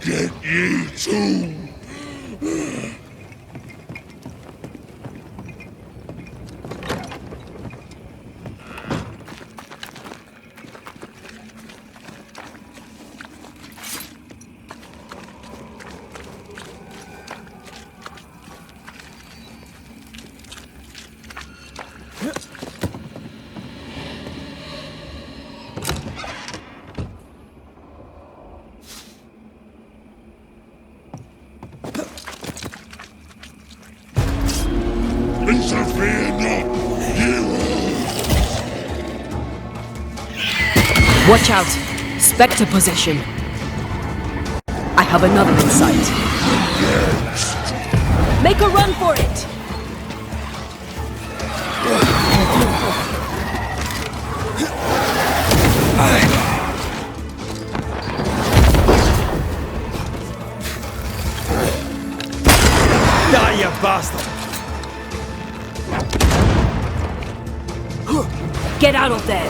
get you too. Interfere not, heroes! Watch out! Spectre possession! I have another in sight. Make a run for it! Die, you bastard! Get out of there!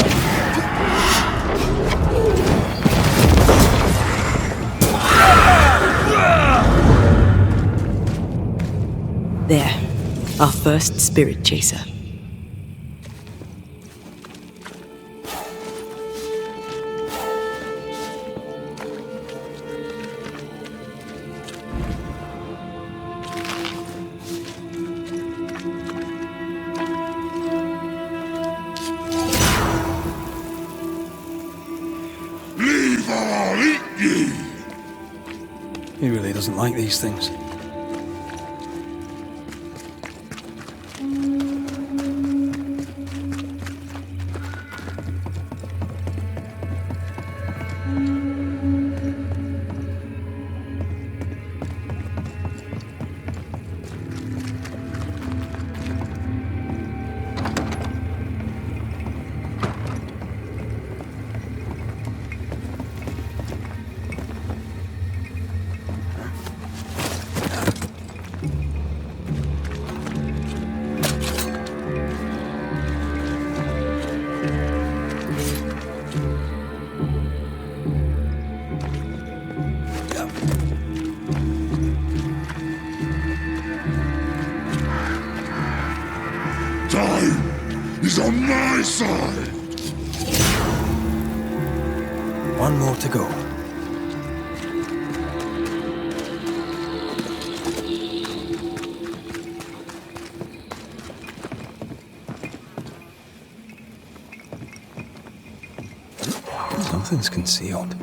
There, our first spirit chaser. Leave or I'll eat you! He really doesn't like these things. Time is on my side! One more to go. Something's concealed.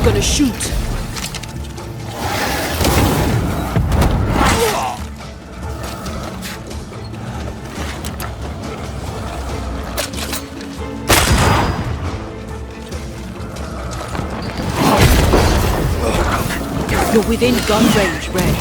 gonna shoot. You're within gun range, Red.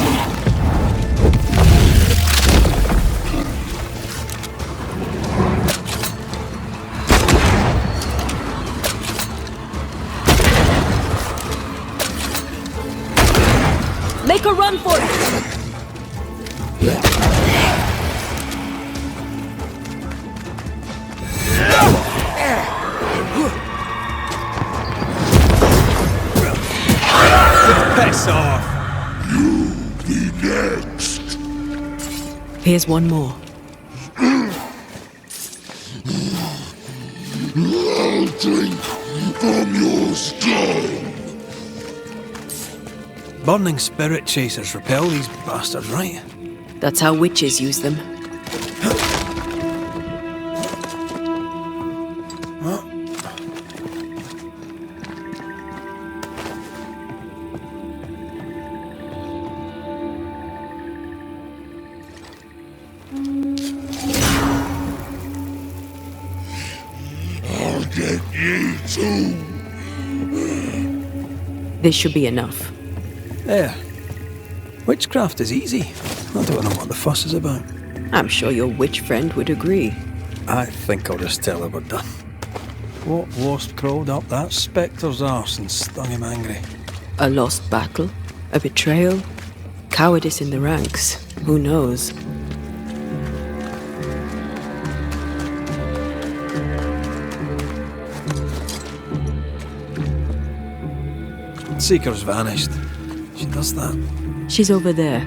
Make a run for it! Piss off! Be next. Here's one more. I'll drink from your skull. Burning spirit chasers repel these bastards, right? That's how witches use them. I'll get you too. This should be enough. There. Witchcraft is easy. I don't know what the fuss is about. I'm sure your witch friend would agree. I think I'll just tell her we're done. What wasp crawled up that spectre's arse and stung him angry? A lost battle? A betrayal? Cowardice in the ranks? Who knows? Seeker's vanished. She does that. She's over there.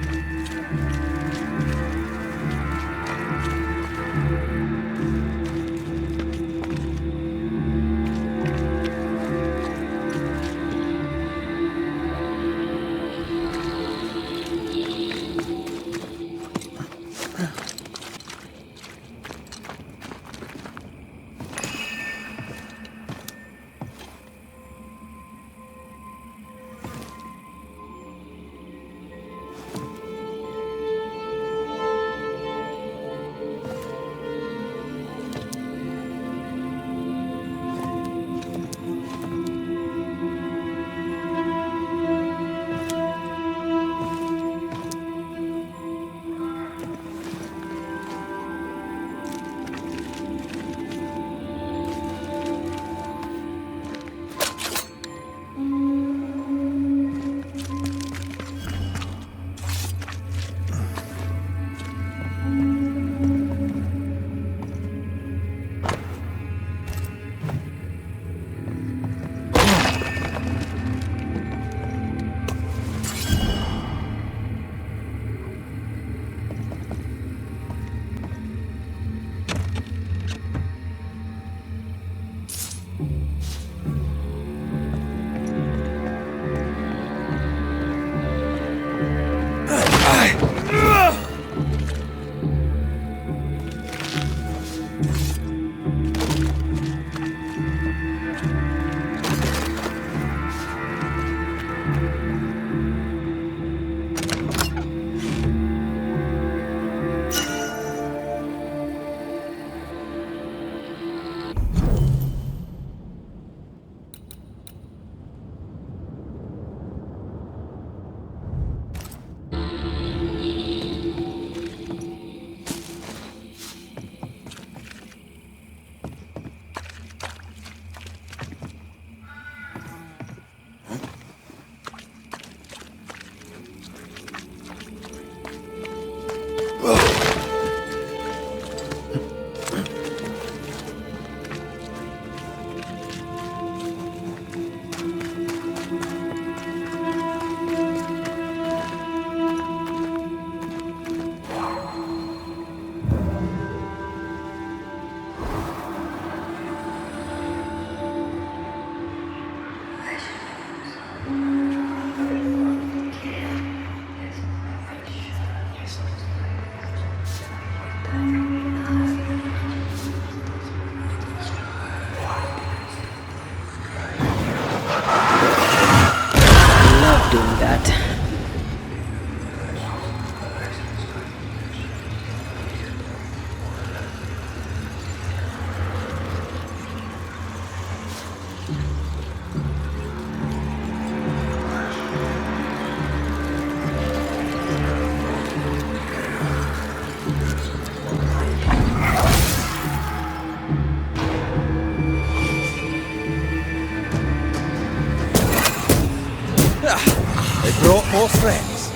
more threats.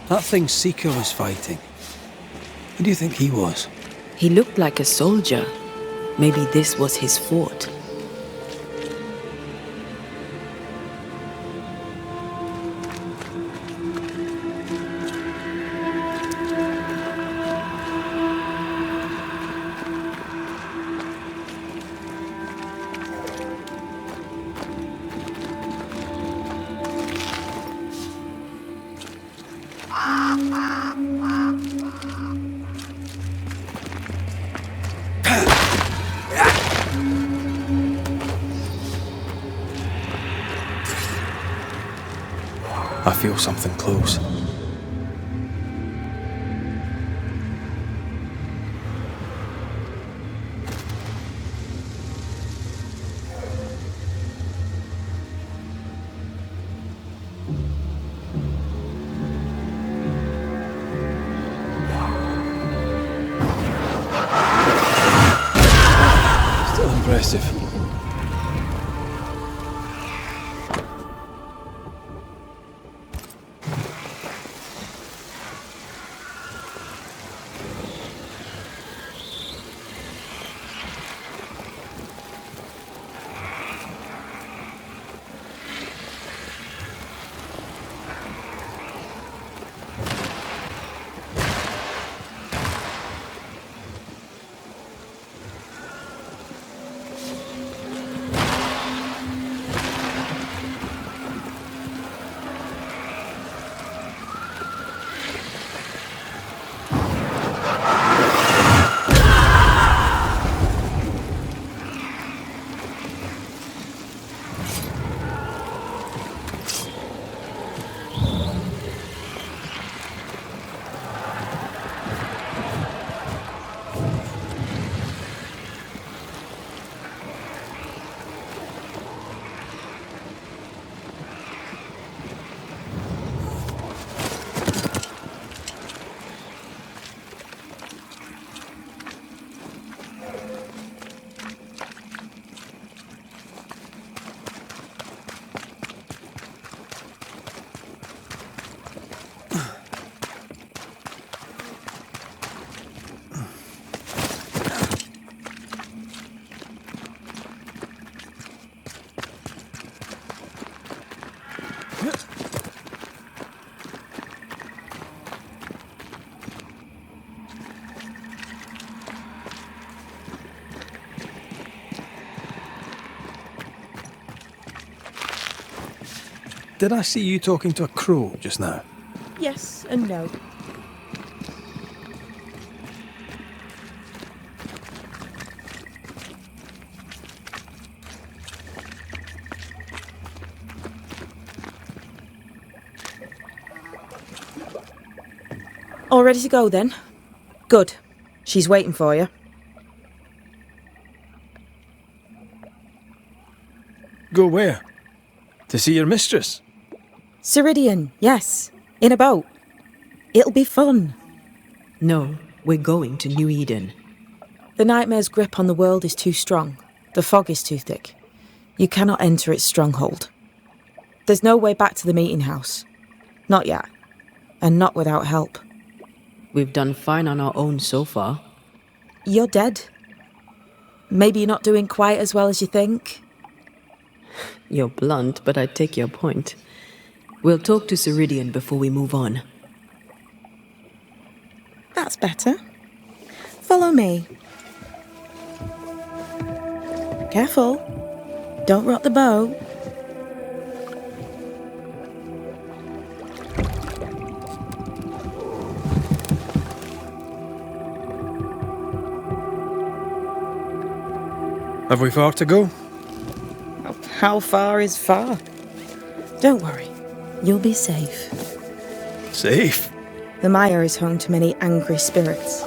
That thing Seeker was fighting. Who do you think he was? He looked like a soldier. Maybe this was his fort. I feel something close. Still impressive. Did I see you talking to a crow just now? Yes and no. All ready to go then? Good. She's waiting for you. Go where? To see your mistress? Ceridian, yes. In a boat. It'll be fun. No, we're going to New Eden. The nightmare's grip on the world is too strong. The fog is too thick. You cannot enter its stronghold. There's no way back to the meeting house. Not yet. And not without help. We've done fine on our own so far. You're dead. Maybe you're not doing quite as well as you think. You're blunt, but I take your point. We'll talk to Ceridian before we move on. That's better. Follow me. Careful. Don't rock the boat. Have we far to go? How far is far? Don't worry. You'll be safe. Safe? The mire is home to many angry spirits.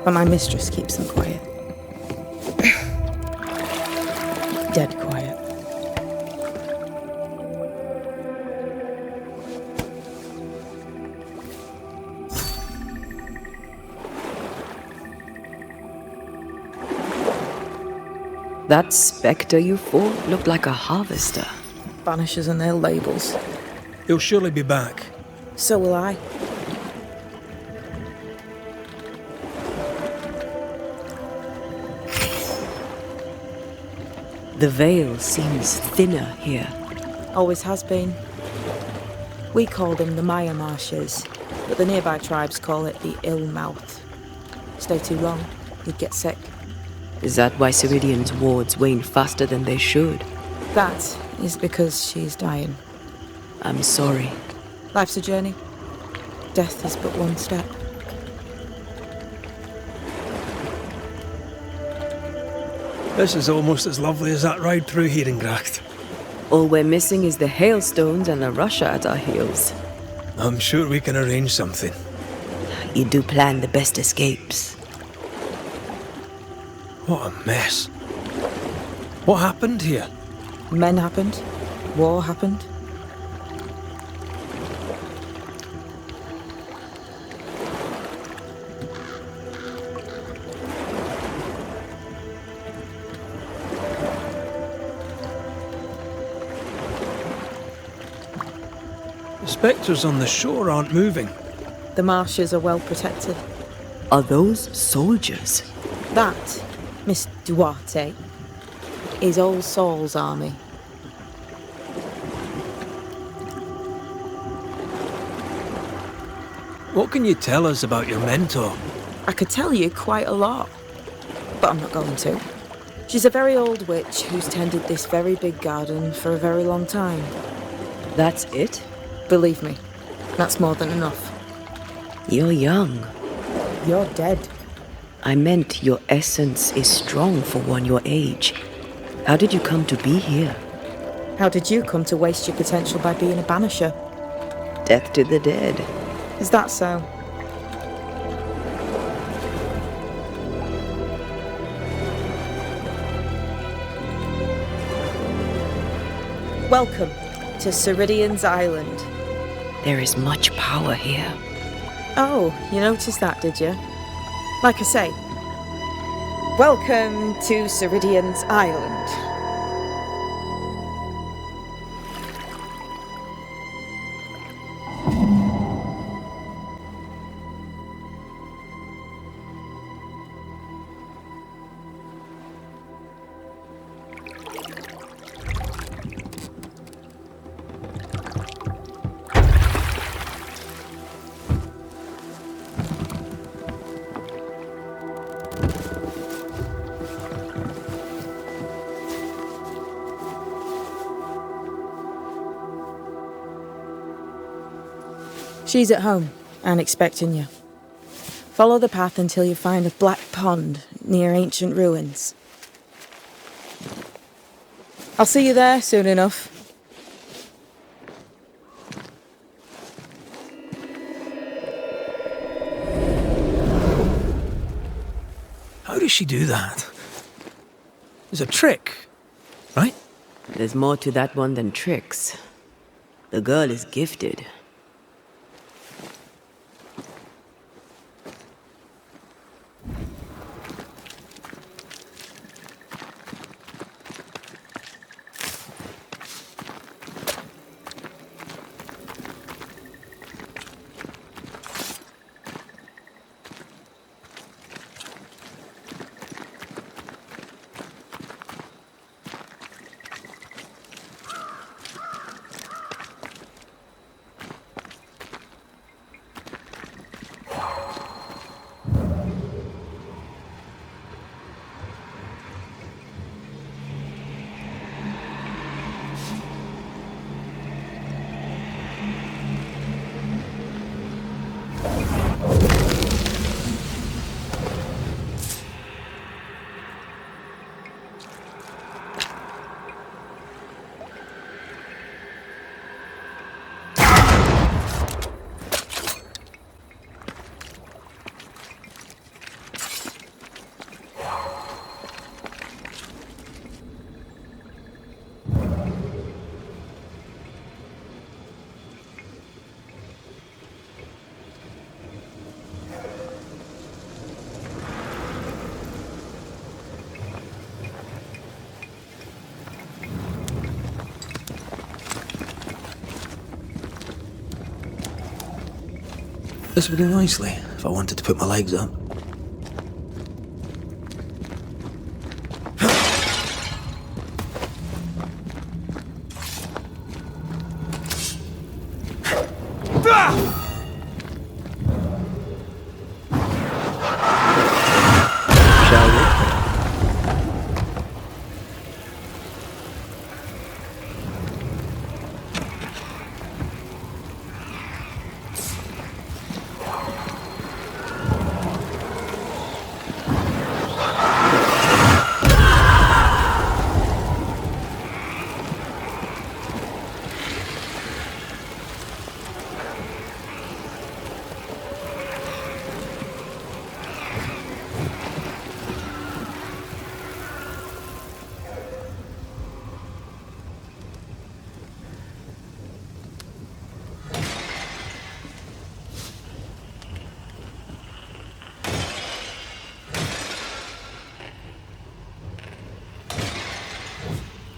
But my mistress keeps them quiet. Dead quiet. That spectre you fought looked like a harvester. Banishers and their labels. He'll surely be back. So will I. The veil seems thinner here. Always has been. We call them the Maya Marshes, but the nearby tribes call it the Ill Mouth. Stay too long, you'd get sick. Is that why Ceridian's wards wane faster than they should? That is because she's dying. I'm sorry. Life's a journey. Death is but one step. This is almost as lovely as that ride through Herengracht. All we're missing is the hailstones and the Russia at our heels. I'm sure we can arrange something. You do plan the best escapes. What a mess. What happened here? Men happened. War happened. The spectres on the shore aren't moving. The marshes are well protected. Are those soldiers? That, Miss Duarte, is All Saul's army. What can you tell us about your mentor? I could tell you quite a lot, but I'm not going to. She's a very old witch who's tended this very big garden for a very long time. That's it? Believe me, that's more than enough. You're young. You're dead. I meant your essence is strong for one your age. How did you come to be here? How did you come to waste your potential by being a banisher? Death to the dead. Is that so? Welcome to Ceridian's Island. There is much power here. Oh, you noticed that, did you? Like I say, welcome to Ceridian's Island. She's at home and expecting you. Follow the path until you find a black pond near ancient ruins. I'll see you there soon enough. How does she do that? There's a trick, right? There's more to that one than tricks. The girl is gifted. This would do nicely if I wanted to put my legs up. Shall we?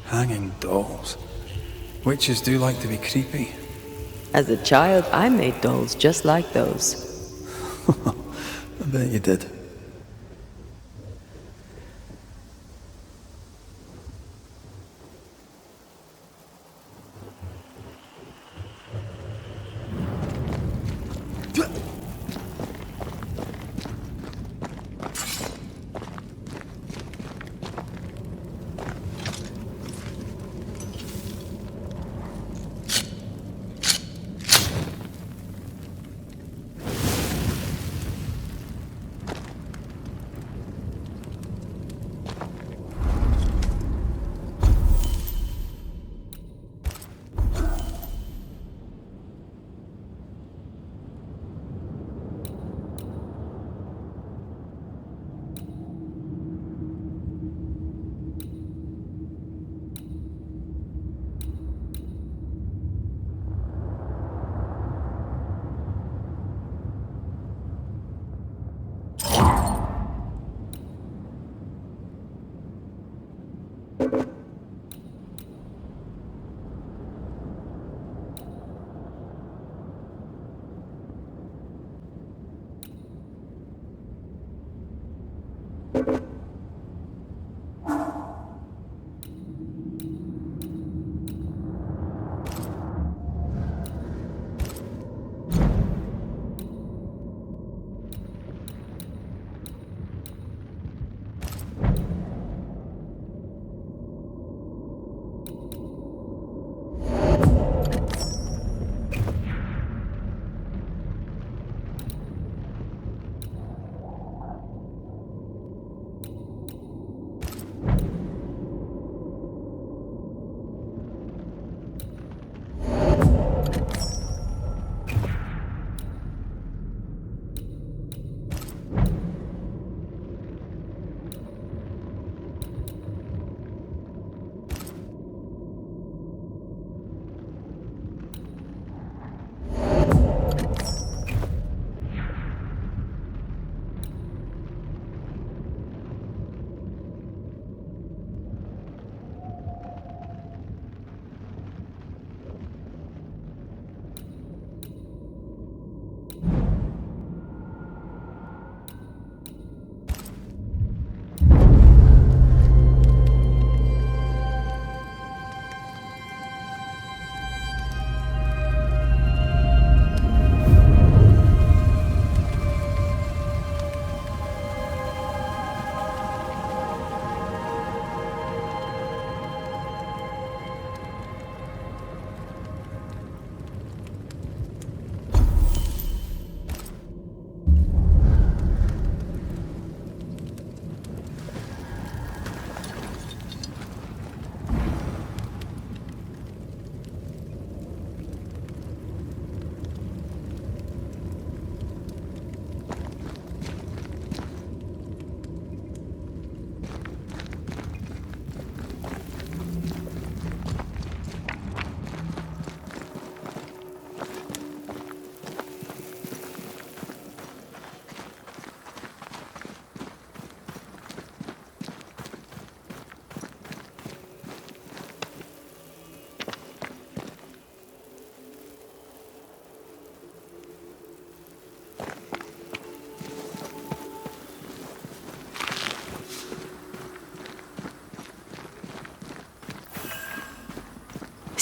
Hanging dolls. Witches do like to be creepy. As a child, I made dolls just like those. I bet you did.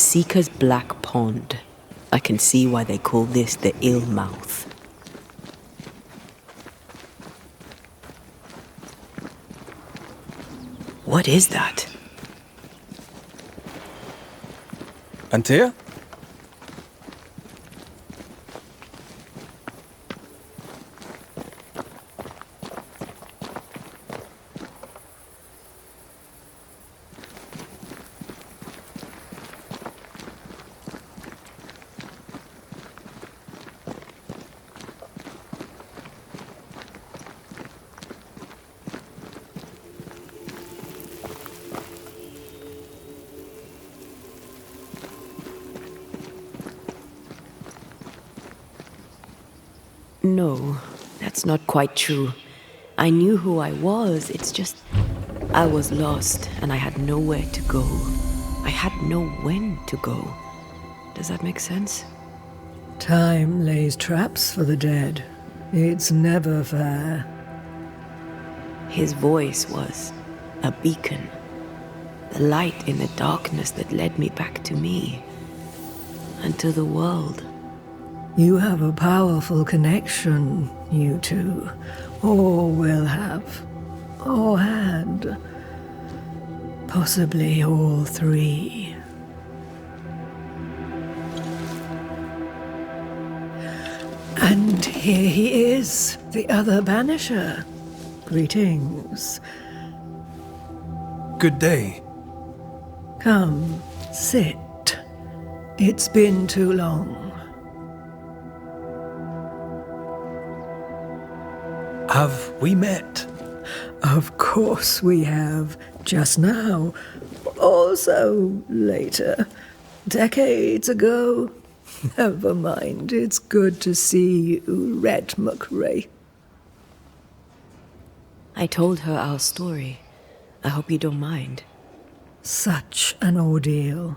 Seeker's Black Pond. I can see why they call this the Ill Mouth. What is that? Antea? No, that's not quite true. I knew who I was, it's just... I was lost, and I had nowhere to go. I had no when to go. Does that make sense? Time lays traps for the dead. It's never fair. His voice was a beacon. The light in the darkness that led me back to me. And to the world. You have a powerful connection, you two. Or will have. Or had. Possibly all three. And here he is, the other Banisher. Greetings. Good day. Come, sit. It's been too long. Have we met? Of course we have. Just now. Also later. Decades ago. Never mind. It's good to see you, Red McRae. I told her our story. I hope you don't mind. Such an ordeal.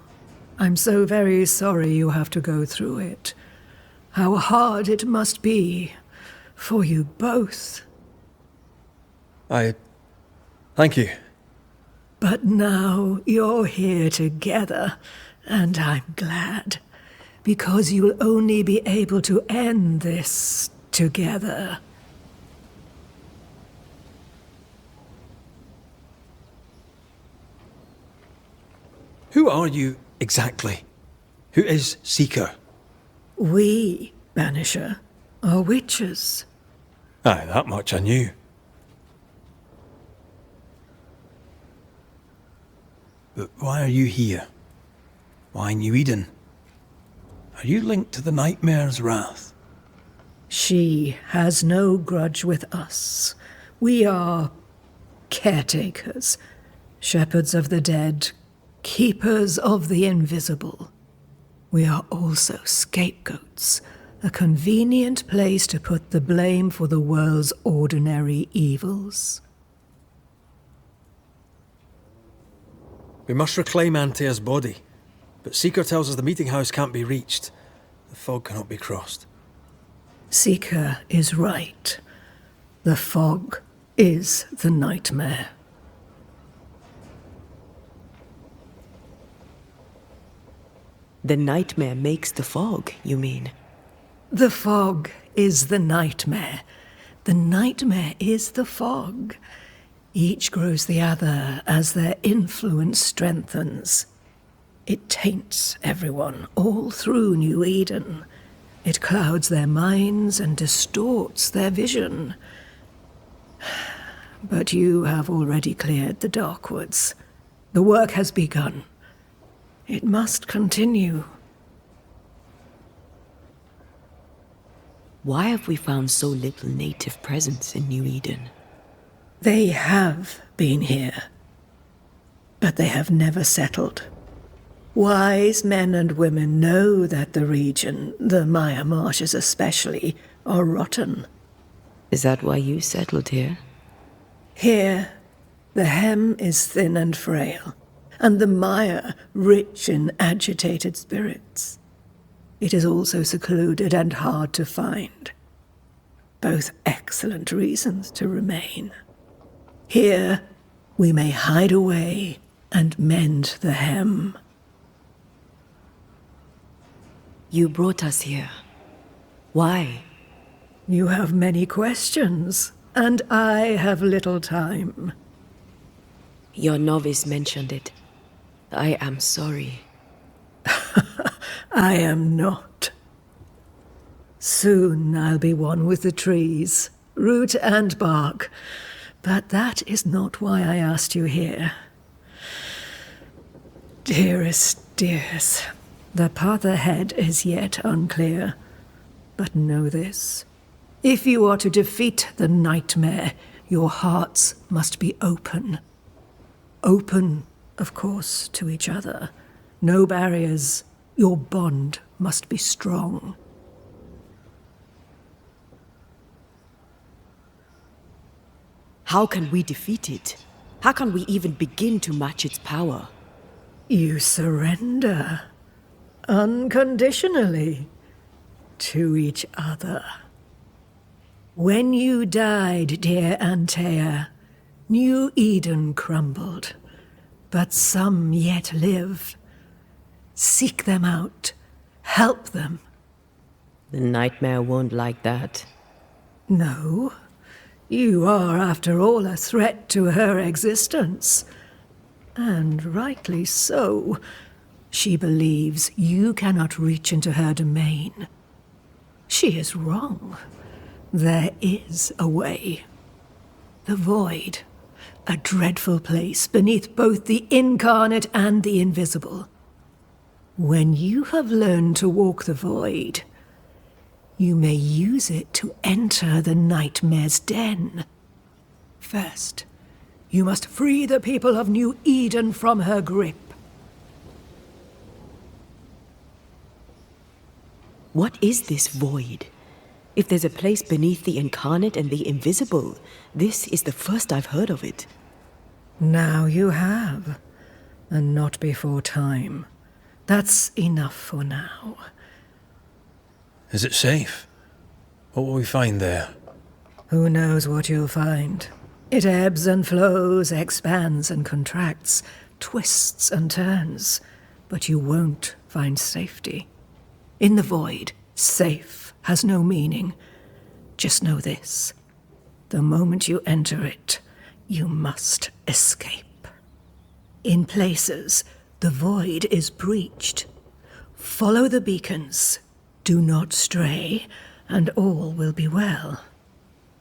I'm so very sorry you have to go through it. How hard it must be for you both. Thank you. But now you're here together, and I'm glad. Because you'll only be able to end this together. Who are you exactly? Who is Seeker? We, Banisher, are witches. Aye, that much I knew. But why are you here? Why New Eden? Are you linked to the Nightmare's wrath? She has no grudge with us. We are caretakers, shepherds of the dead, keepers of the invisible. We are also scapegoats, a convenient place to put the blame for the world's ordinary evils. We must reclaim Antea's body, but Seeker tells us the meeting house can't be reached. The fog cannot be crossed. Seeker is right. The fog is the nightmare. The nightmare makes the fog, you mean? The fog is the nightmare. The nightmare is the fog. Each grows the other as their influence strengthens. It taints everyone all through New Eden. It clouds their minds and distorts their vision. But you have already cleared the Darkwoods. The work has begun. It must continue. Why have we found so little native presence in New Eden? They have been here, but they have never settled. Wise men and women know that the region, the Maya Marshes especially, are rotten. Is that why you settled here? Here, the hem is thin and frail, and the Maya rich in agitated spirits. It is also secluded and hard to find. Both excellent reasons to remain. Here, we may hide away and mend the hem. You brought us here. Why? You have many questions, and I have little time. Your novice mentioned it. I am sorry. I am not. Soon I'll be one with the trees, root and bark. But that is not why I asked you here. Dearest dears, the path ahead is yet unclear. But know this. If you are to defeat the nightmare, your hearts must be open. Open, of course, to each other. No barriers. Your bond must be strong. How can we defeat it? How can we even begin to match its power? You surrender. Unconditionally. To each other. When you died, dear Antea, New Eden crumbled, but some yet live. Seek them out. Help them. The nightmare won't like that. No. You are, after all, a threat to her existence. And rightly so. She believes you cannot reach into her domain. She is wrong. There is a way. The void, a dreadful place beneath both the incarnate and the invisible. When you have learned to walk the void, you may use it to enter the nightmare's den. First, you must free the people of New Eden from her grip. What is this void? If there's a place beneath the incarnate and the invisible, this is the first I've heard of it. Now you have, and not before time. That's enough for now. Is it safe? What will we find there? Who knows what you'll find? It ebbs and flows, expands and contracts, twists and turns, but you won't find safety. In the void, safe has no meaning. Just know this. The moment you enter it, you must escape. In places, the void is breached. Follow the beacons. Do not stray, and all will be well.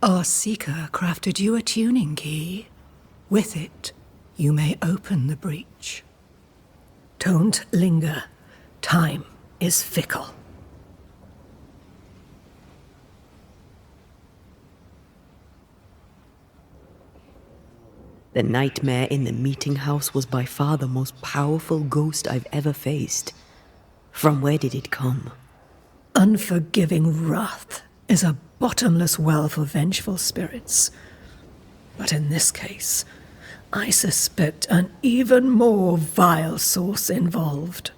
Our seeker crafted you a tuning key. With it, you may open the breach. Don't linger. Time is fickle. The nightmare in the meeting house was by far the most powerful ghost I've ever faced. From where did it come? Unforgiving wrath is a bottomless well for vengeful spirits. But in this case, I suspect an even more vile source involved.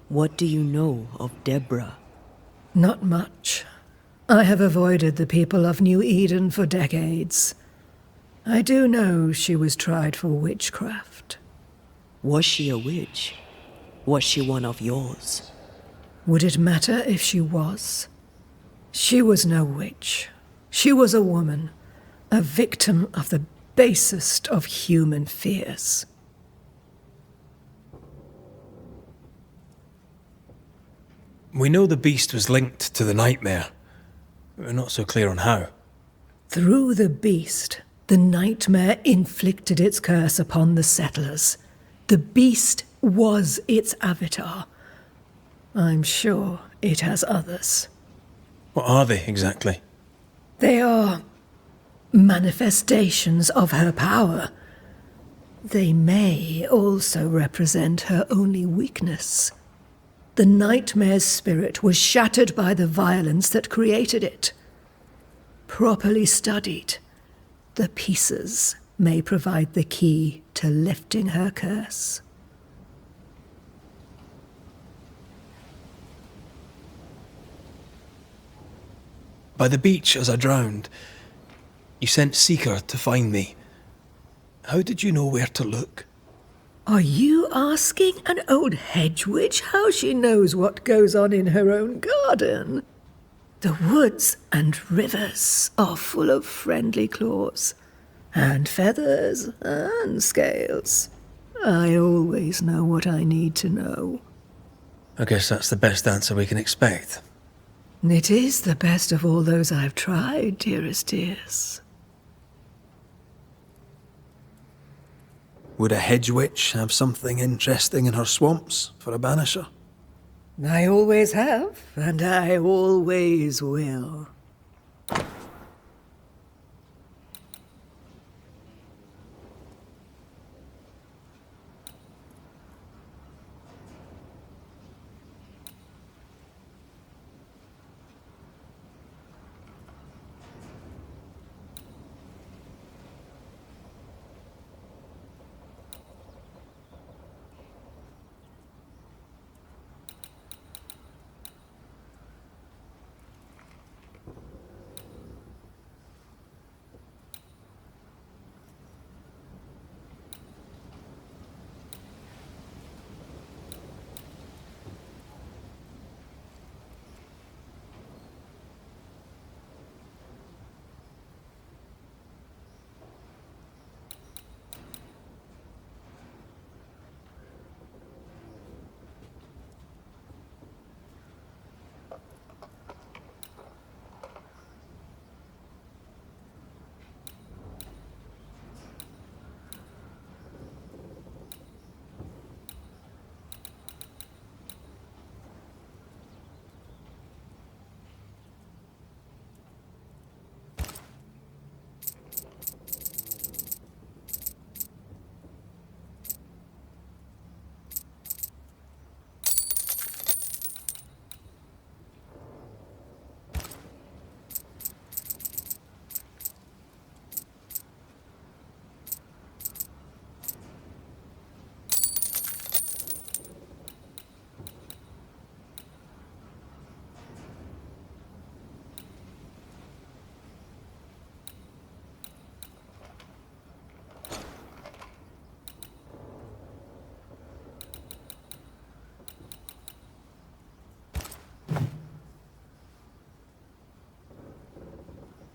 What do you know of Deborah? Not much. I have avoided the people of New Eden for decades. I do know she was tried for witchcraft. Was she a witch? Was she one of yours? Would it matter if she was? She was no witch. She was a woman, a victim of the basest of human fears. We know the beast was linked to the nightmare. We're not so clear on how. Through the beast, the nightmare inflicted its curse upon the settlers. The beast was its avatar. I'm sure it has others. What are they, exactly? They are manifestations of her power. They may also represent her only weakness. The nightmare's spirit was shattered by the violence that created it. Properly studied, the pieces may provide the key to lifting her curse. By the beach as I drowned, you sent Seeker to find me. How did you know where to look? Are you asking an old hedge witch how she knows what goes on in her own garden? The woods and rivers are full of friendly claws, and feathers and scales. I always know what I need to know. I guess that's the best answer we can expect. It is the best of all those I've tried, dearest dears. Would a hedge witch have something interesting in her swamps for a banisher? I always have, and I always will.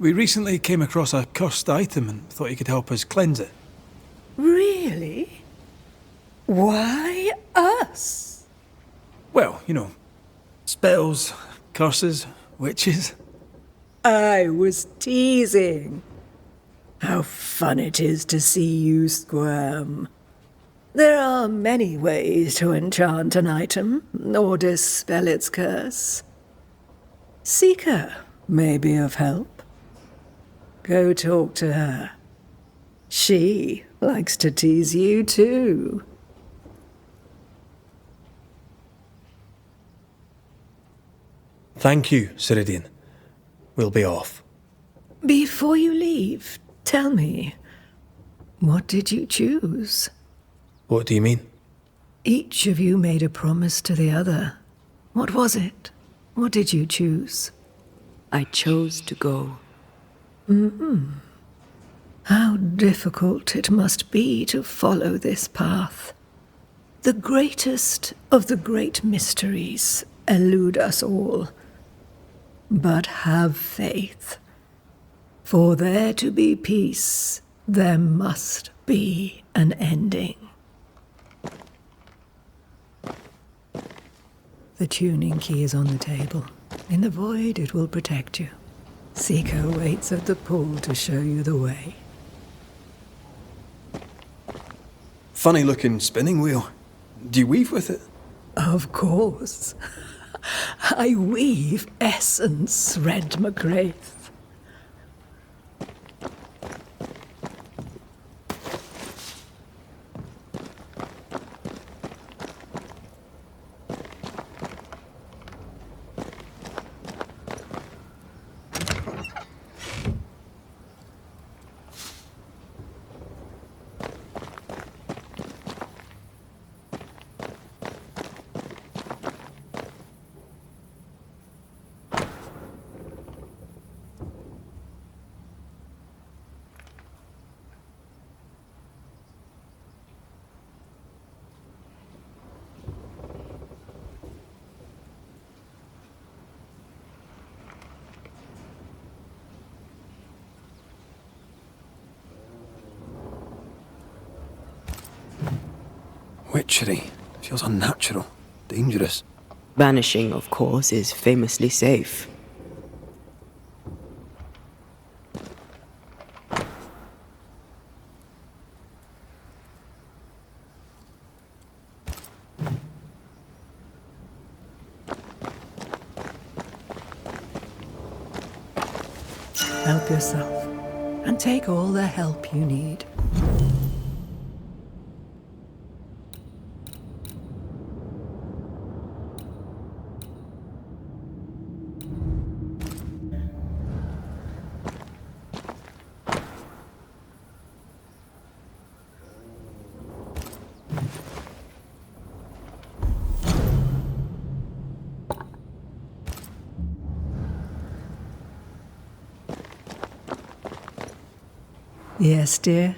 We recently came across a cursed item and thought you could help us cleanse it. Really? Why us? Well, you know, spells, curses, witches. I was teasing. How fun it is to see you squirm. There are many ways to enchant an item or dispel its curse. Seeker may be of help. Go talk to her. She likes to tease you too. Thank you, Ceridian. We'll be off. Before you leave, tell me, what did you choose? What do you mean? Each of you made a promise to the other. What was it? What did you choose? I chose to go. How difficult it must be to follow this path. The greatest of the great mysteries elude us all. But have faith. For there to be peace, there must be an ending. The tuning key is on the table. In the void, it will protect you. Seeker waits at the pool to show you the way. Funny looking spinning wheel. Do you weave with it? Of course. I weave essence, Red McGrath. Witchery. Feels unnatural. Dangerous. Banishing, of course, is famously safe. Help yourself, and take all the help you need. Yes, dear?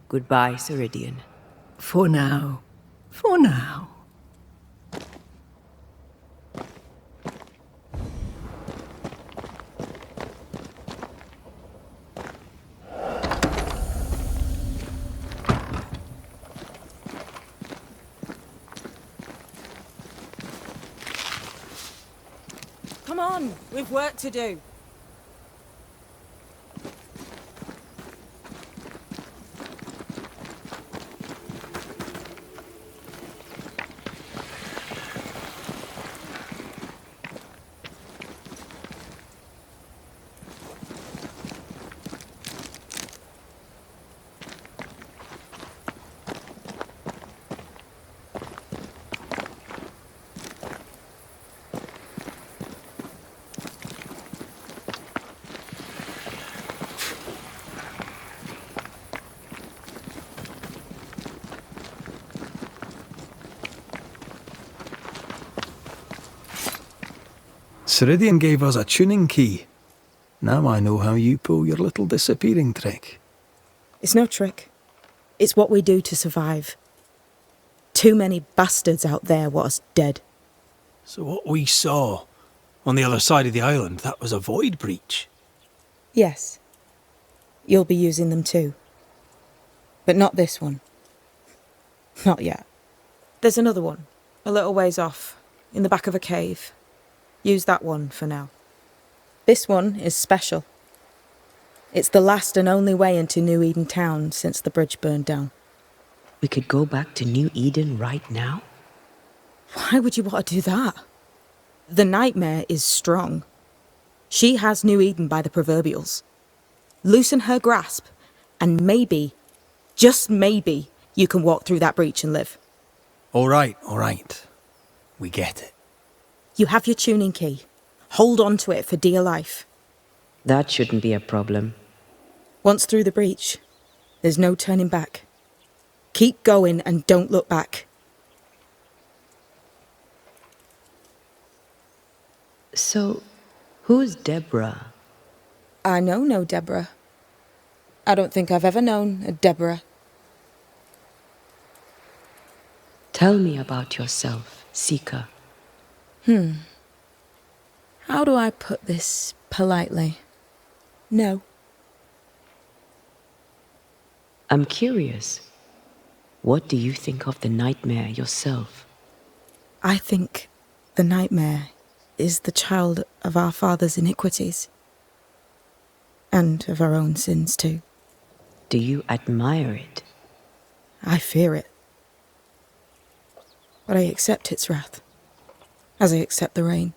Goodbye, Ceridian. For now. For now. Come on, we've work to do. Ceridian gave us a tuning key. Now I know how you pull your little disappearing trick. It's no trick. It's what we do to survive. Too many bastards out there want us dead. So what we saw on the other side of the island, that was a void breach? Yes. You'll be using them too. But not this one. Not yet. There's another one, a little ways off, in the back of a cave. Use that one for now. This one is special. It's the last and only way into New Eden town since the bridge burned down. We could go back to New Eden right now? Why would you want to do that? The nightmare is strong. She has New Eden by the proverbials. Loosen her grasp, and maybe, just maybe, you can walk through that breach and live. All right. We get it. You have your tuning key. Hold on to it for dear life. That shouldn't be a problem. Once through the breach, there's no turning back. Keep going and don't look back. So, who's Deborah? I know no Deborah. I don't think I've ever known a Deborah. Tell me about yourself, Seeker. How do I put this politely? No. I'm curious. What do you think of the nightmare yourself? I think the nightmare is the child of our father's iniquities. And of our own sins too. Do you admire it? I fear it. But I accept its wrath. As I accept the rain.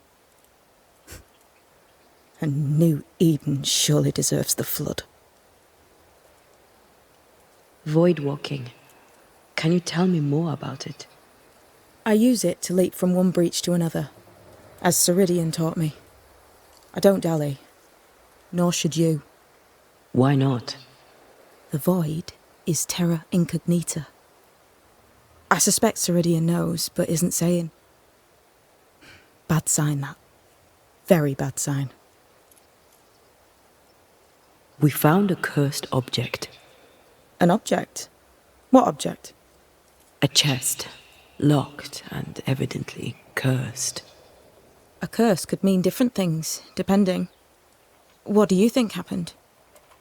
And New Eden surely deserves the flood. Void walking. Can you tell me more about it? I use it to leap from one breach to another, as Ceridian taught me. I don't dally, nor should you. Why not? The void is terra incognita. I suspect Ceridian knows, but isn't saying. Bad sign, that. Very bad sign. We found a cursed object. An object? What object? A chest, locked and evidently cursed. A curse could mean different things, depending. What do you think happened?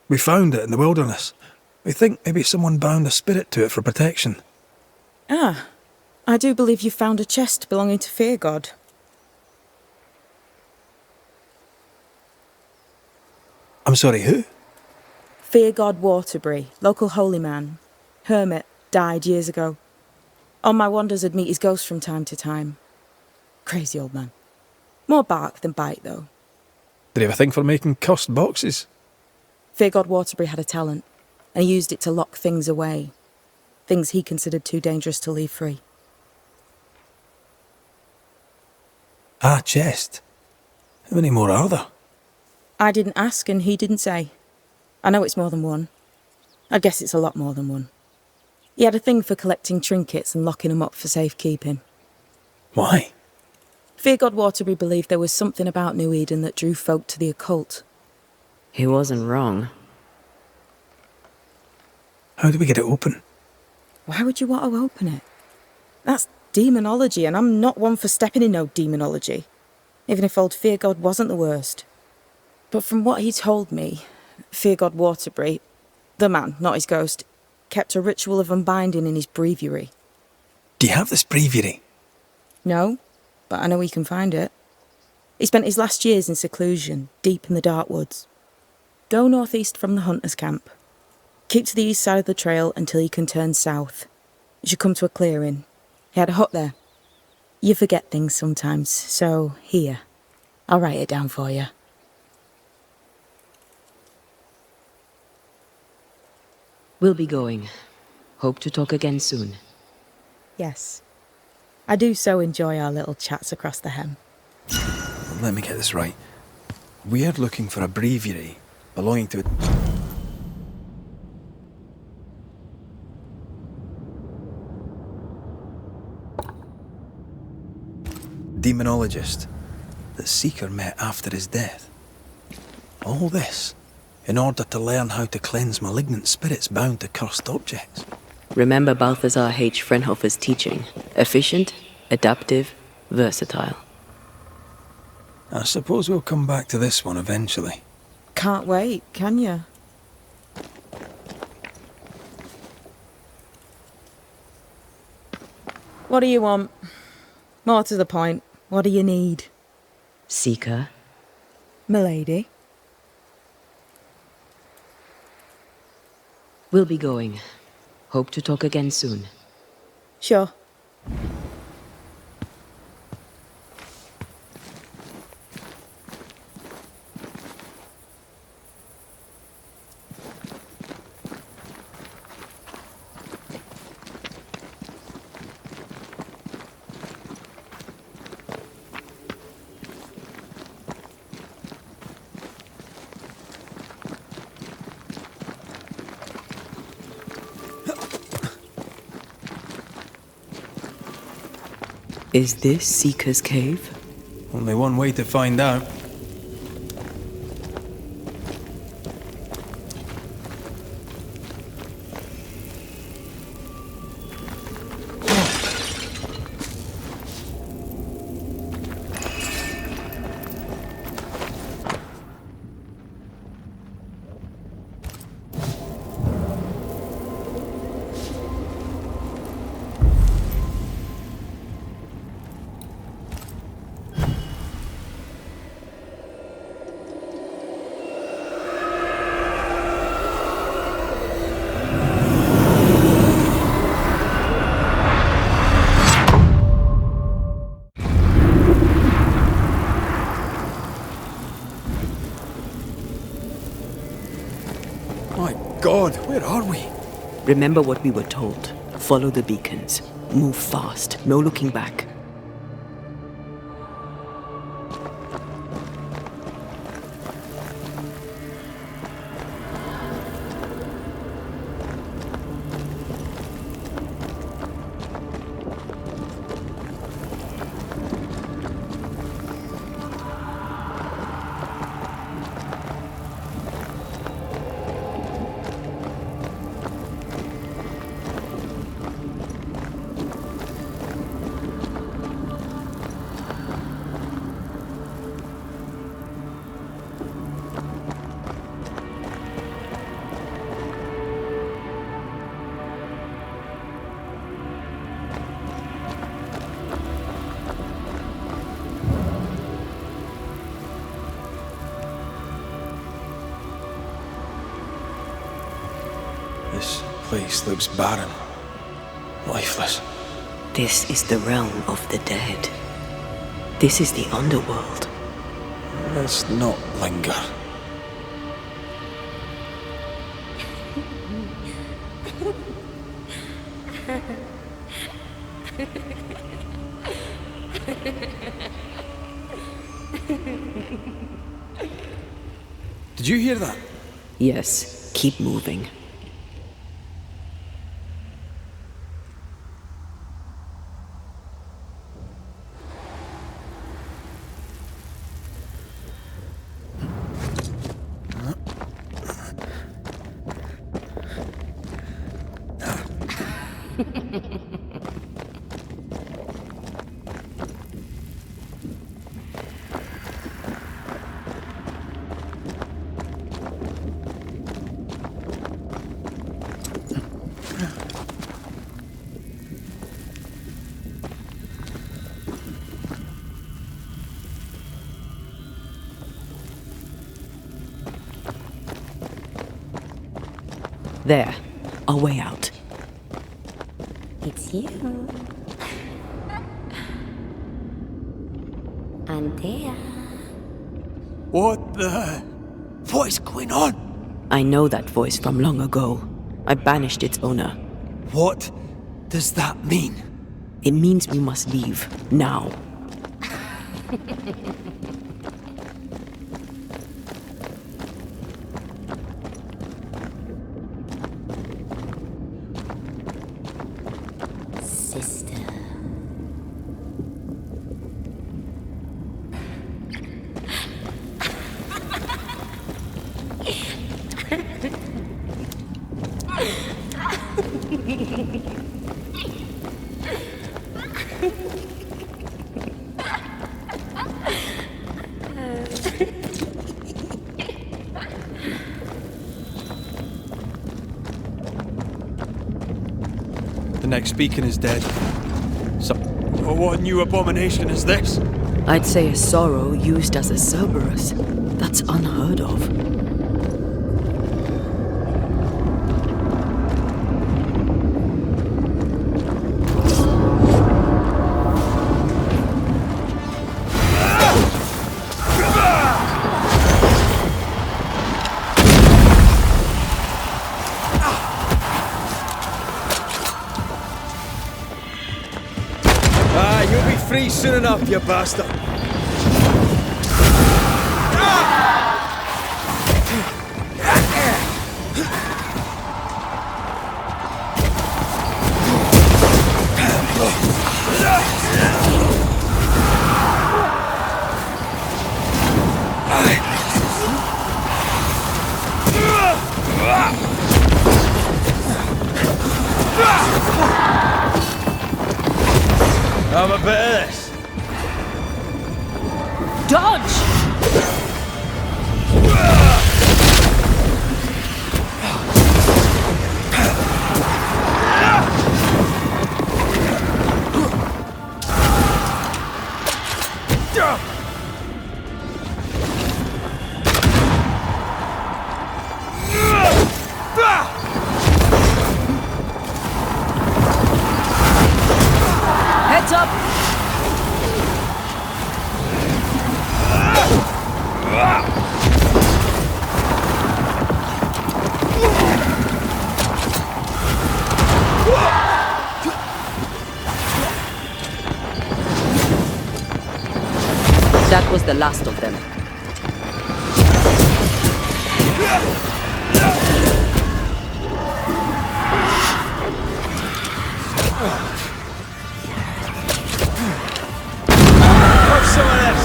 We found it in the wilderness. We think maybe someone bound a spirit to it for protection. Ah, I do believe you found a chest belonging to Fear God. I'm sorry, who? Fear God Waterbury, local holy man. Hermit, died years ago. On my wanders I'd meet his ghost from time to time. Crazy old man. More bark than bite, though. Did he have a thing for making cursed boxes? Fear God Waterbury had a talent, and he used it to lock things away. Things he considered too dangerous to leave free. Ah, chest. How many more are there? I didn't ask and he didn't say. I know it's more than one. I guess it's a lot more than one. He had a thing for collecting trinkets and locking them up for safekeeping. Why? Fear God Waterbury believed there was something about New Eden that drew folk to the occult. He wasn't wrong. How do we get it open? Why would you want to open it? That's demonology, and I'm not one for stepping in no demonology, even if old Fear God wasn't the worst. But from what he told me, Fear God Waterbury, the man, not his ghost, kept a ritual of unbinding in his breviary. Do you have this breviary? No, but I know he can find it. He spent his last years in seclusion, deep in the dark woods. Go northeast from the hunter's camp. Keep to the east side of the trail until you can turn south. You should come to a clearing. He had a hut there. You forget things sometimes, so here. I'll write it down for you. We'll be going. Hope to talk again soon. Yes. I do so enjoy our little chats across the hem. Let me get this right. We're looking for a breviary belonging to a... demonologist that Seeker met after his death. All this in order to learn how to cleanse malignant spirits bound to cursed objects. Remember Balthazar H. Frenhofer's teaching. Efficient, adaptive, versatile. I suppose we'll come back to this one eventually. Can't wait, can you? What do you want? More to the point, what do you need? Seeker. Milady? We'll be going. Hope to talk again soon. Sure. Is this Seeker's cave? Only one way to find out. God, where are we? Remember what we were told. Follow the beacons. Move fast. No looking back. place looks barren, lifeless. This is the realm of the dead. This is the underworld. Let's not linger. Did you hear that? Yes, keep moving. There, our way out. It's you. Antea. What the... What is going on? I know that voice from long ago. I banished its owner. What does that mean? It means we must leave, now. Sister. The next beacon is dead. So, what new abomination is this? I'd say a sorrow used as a Cerberus. That's unheard of. You'll be free soon enough, you bastard. Have a bit of this. Dodge! Heads up! That was the last of them. Have some of this.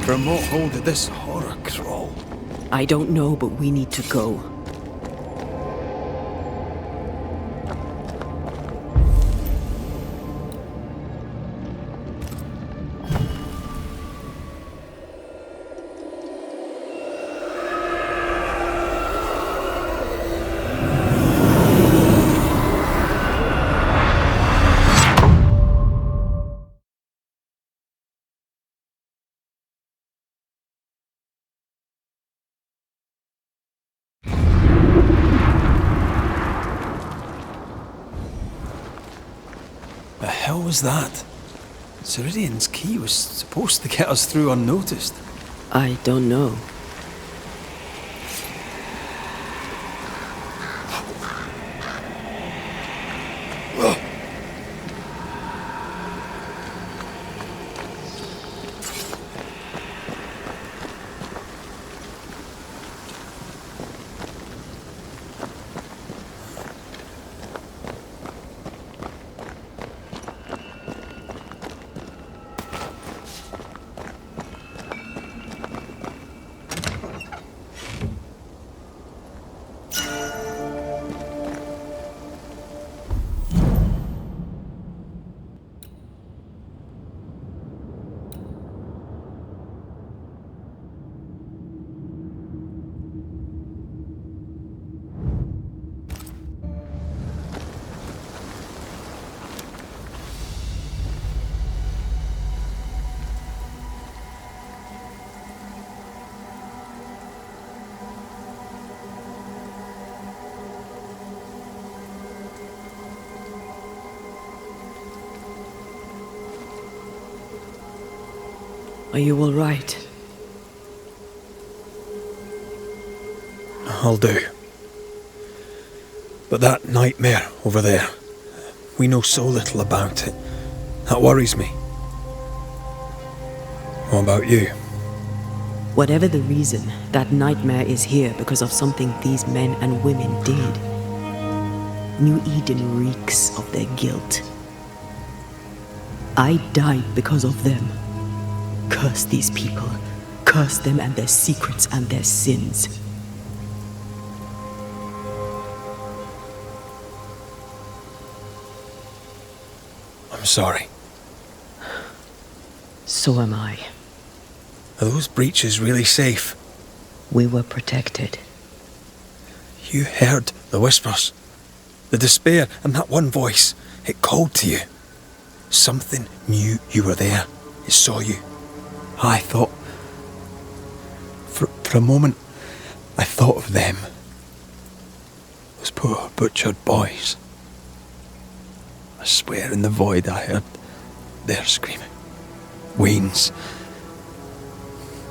From what hold did this horror crawl? I don't know, but we need to go. The hell was that? Ceridian's key was supposed to get us through unnoticed. I don't know. Are you all right? I'll do. But that nightmare over there, we know so little about it. That worries me. What about you? Whatever the reason, that nightmare is here because of something these men and women did. New Eden reeks of their guilt. I died because of them. Curse these people. Curse them and their secrets and their sins. I'm sorry. So am I. Are those breaches really safe? We were protected. You heard the whispers, the despair, and that one voice. It called to you. Something knew you were there. It saw you. I thought... For a moment, I thought of them. Those poor butchered boys. I swear in the void I heard their screaming. Wains.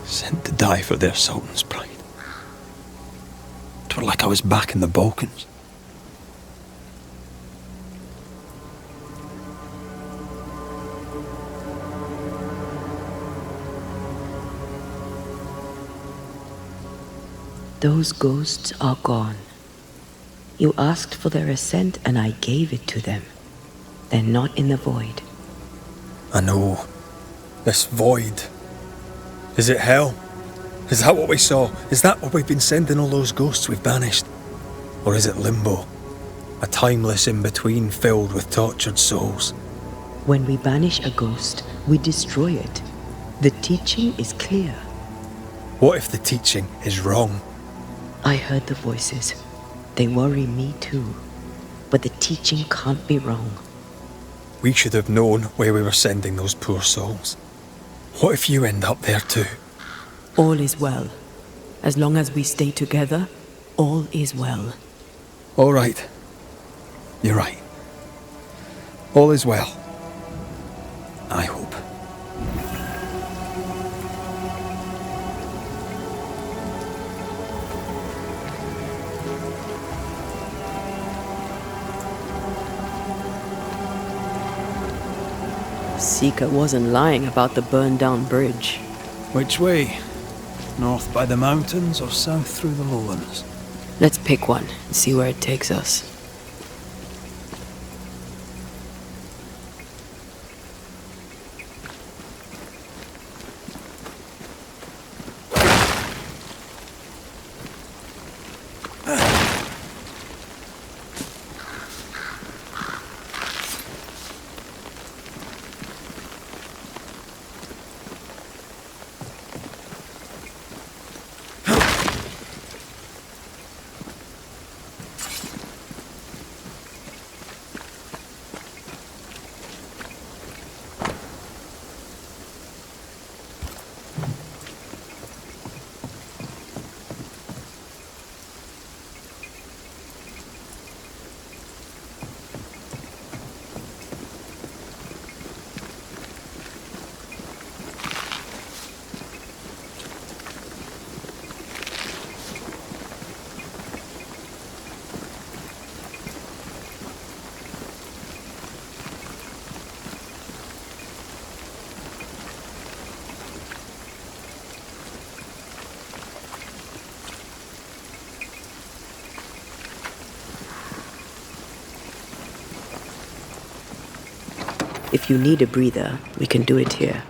Sent to die for their sultan's pride. It were like I was back in the Balkans. Those ghosts are gone. You asked for their ascent and I gave it to them. They're not in the void. I know. This void. Is it hell? Is that what we saw? Is that what we've been sending all those ghosts we've banished? Or is it limbo? A timeless in-between filled with tortured souls? When we banish a ghost, we destroy it. The teaching is clear. What if the teaching is wrong? I heard the voices. They worry me too. But the teaching can't be wrong. We should have known where we were sending those poor souls. What if you end up there too? All is well. As long as we stay together, all is well. All right. You're right. All is well. I hope. Seeker wasn't lying about the burned-down bridge. Which way? North by the mountains or south through the lowlands? Let's pick one and see where it takes us. If you need a breather, we can do it here.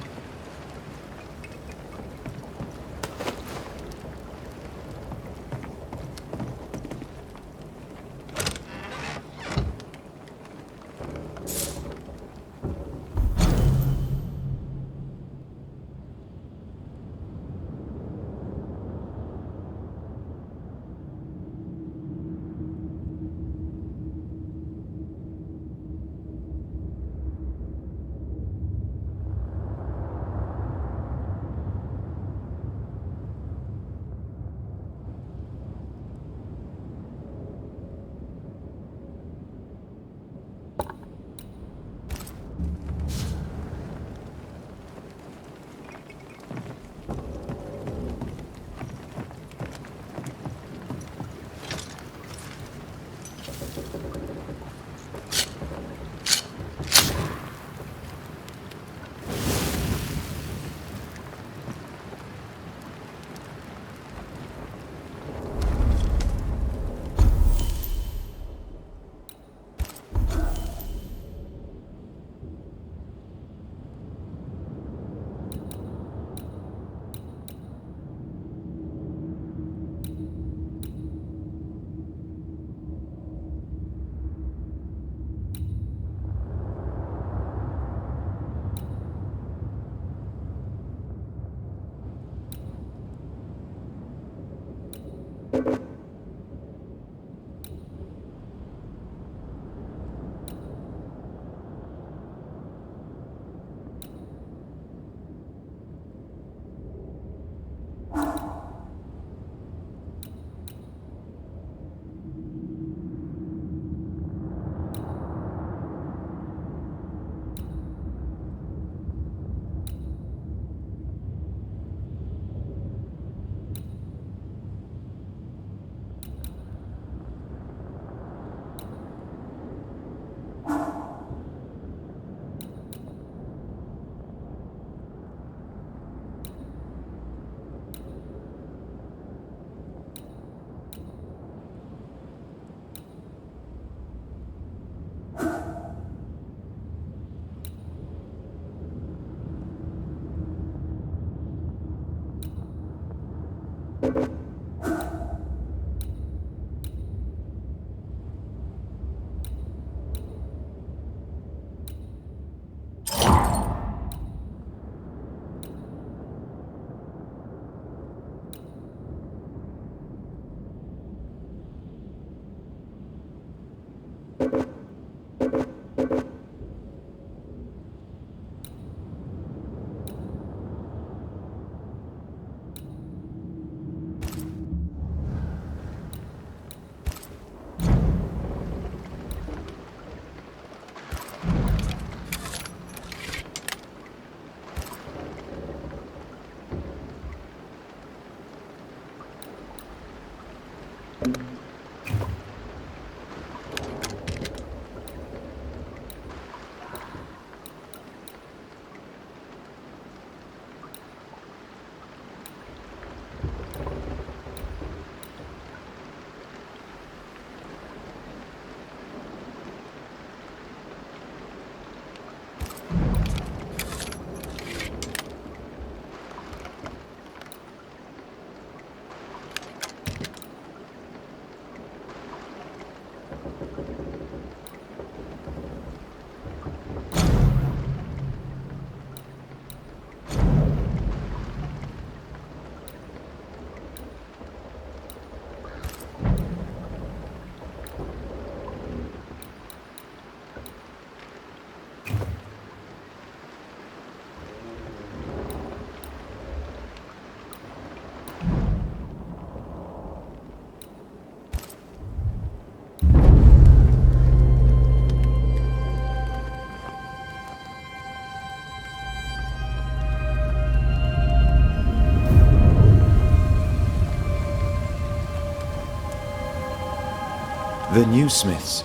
The new Smiths,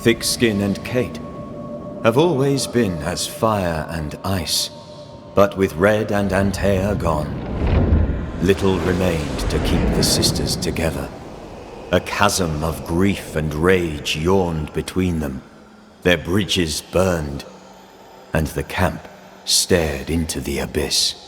Thickskin and Kate, have always been as fire and ice, but with Red and Antea gone, little remained to keep the sisters together. A chasm of grief and rage yawned between them, their bridges burned. and the camp stared into the abyss.